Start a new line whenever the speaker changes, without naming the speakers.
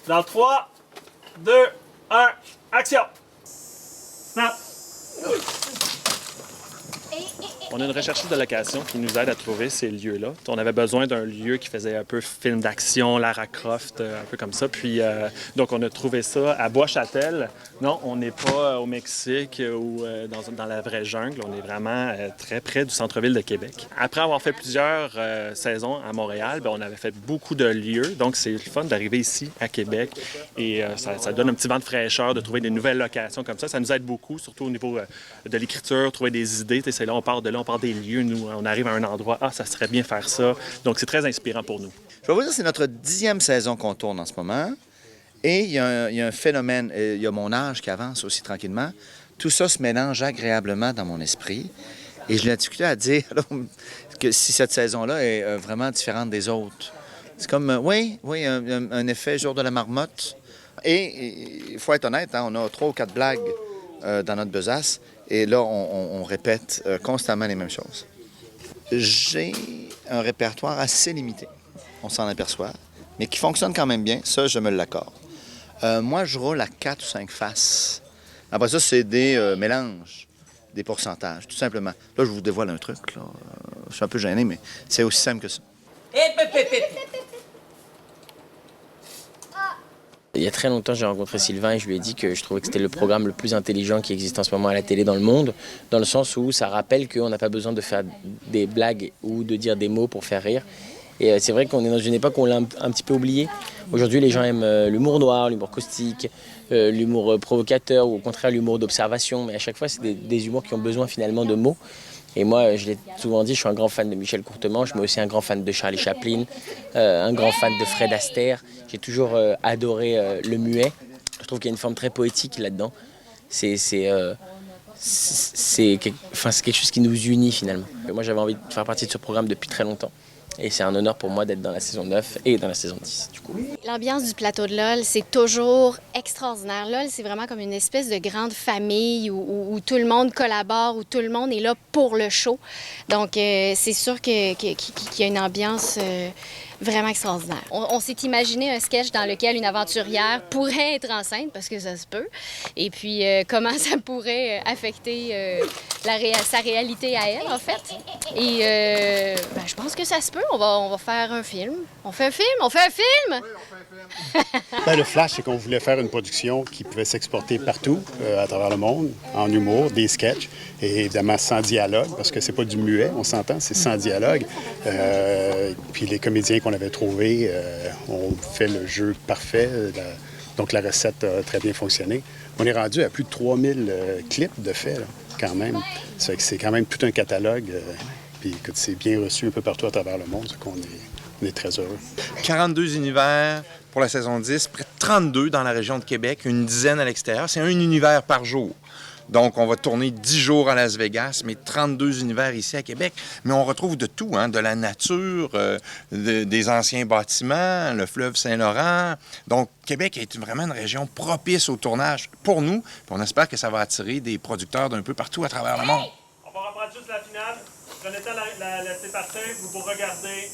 Dans 3, 2, 1, action! Snap! On a une recherchiste de location qui nous aide à trouver ces lieux-là. On avait besoin d'un lieu qui faisait un peu film d'action, Lara Croft, un peu comme ça. Puis, donc, on a trouvé ça à Bois-Châtel. Non, on n'est pas au Mexique ou dans la vraie jungle. On est vraiment très près du centre-ville de Québec. Après avoir fait plusieurs saisons à Montréal, bien, on avait fait beaucoup de lieux. Donc, c'est le fun d'arriver ici à Québec. Et ça donne un petit vent de fraîcheur de trouver des nouvelles locations comme ça. Ça nous aide beaucoup, surtout au niveau de l'écriture, trouver des idées. C'est là, on part de là, on part des lieux. Nous, on arrive à un endroit, ça serait bien faire ça. Donc, c'est très inspirant pour nous.
Je vais vous dire, c'est notre 10e saison qu'on tourne en ce moment. Et il y a un phénomène, il y a mon âge qui avance aussi tranquillement. Tout ça se mélange agréablement dans mon esprit. Et je l'ai discuté à dire que si cette saison-là est vraiment différente des autres. C'est comme, oui, un effet jour de la marmotte. Et il faut être honnête, hein, on a 3 ou 4 blagues dans notre besace. Et là, on répète constamment les mêmes choses. J'ai un répertoire assez limité, on s'en aperçoit, mais qui fonctionne quand même bien, ça, je me l'accorde. Moi, je roule à 4 ou 5 faces. Après ça, c'est des mélanges, des pourcentages, tout simplement. Là, je vous dévoile un truc, là. Je suis un peu gêné, mais c'est aussi simple que ça.
Il y a très longtemps, j'ai rencontré Sylvain et je lui ai dit que je trouvais que c'était le programme le plus intelligent qui existe en ce moment à la télé dans le monde, dans le sens où ça rappelle qu'on n'a pas besoin de faire des blagues ou de dire des mots pour faire rire. Et c'est vrai qu'on est dans une époque où on l'a un petit peu oublié. Aujourd'hui, les gens aiment l'humour noir, l'humour caustique, l'humour provocateur ou au contraire l'humour d'observation. Mais à chaque fois, c'est des humours qui ont besoin finalement de mots. Et moi, je l'ai souvent dit, je suis un grand fan de Michel Courtemanche, mais aussi un grand fan de Charlie Chaplin, un grand fan de Fred Astaire. J'ai toujours adoré le muet. Je trouve qu'il y a une forme très poétique là-dedans. C'est quelque chose qui nous unit finalement. Et moi, j'avais envie de faire partie de ce programme depuis très longtemps. Et c'est un honneur pour moi d'être dans la saison 9 et dans la saison 10, du coup.
L'ambiance du plateau de LOL, c'est toujours extraordinaire. LOL, c'est vraiment comme une espèce de grande famille où tout le monde collabore, où tout le monde est là pour le show. Donc, c'est sûr qu'il y a une ambiance vraiment extraordinaire. On s'est imaginé un sketch dans lequel une aventurière pourrait être enceinte, parce que ça se peut. Et puis, comment ça pourrait affecter sa réalité à elle, en fait. Et je pense que ça se peut. On va faire un film. On fait un film? On fait un film? Oui, on fait un film.
Le flash, c'est qu'on voulait faire une production qui pouvait s'exporter partout à travers le monde, en humour, des sketchs, et évidemment sans dialogue, parce que c'est pas du muet, on s'entend, c'est sans dialogue. Puis les comédiens qu'on avait trouvés ont fait le jeu parfait, donc la recette a très bien fonctionné. On est rendu à plus de 3000 clips de fait, là, quand même. C'est quand même tout un catalogue. Puis écoute, c'est bien reçu un peu partout à travers le monde, c'est qu'on est très heureux.
42 univers pour la saison 10, près de 32 dans la région de Québec, une dizaine à l'extérieur. C'est un univers par jour. Donc, on va tourner 10 jours à Las Vegas, mais 32 univers ici à Québec. Mais on retrouve de tout, hein, de la nature, des anciens bâtiments, le fleuve Saint-Laurent. Donc, Québec est vraiment une région propice au tournage pour nous. Puis on espère que ça va attirer des producteurs d'un peu partout à travers le monde.
On va reprendre juste la finale. Prenez le temps de la laisser partir, vous regardez.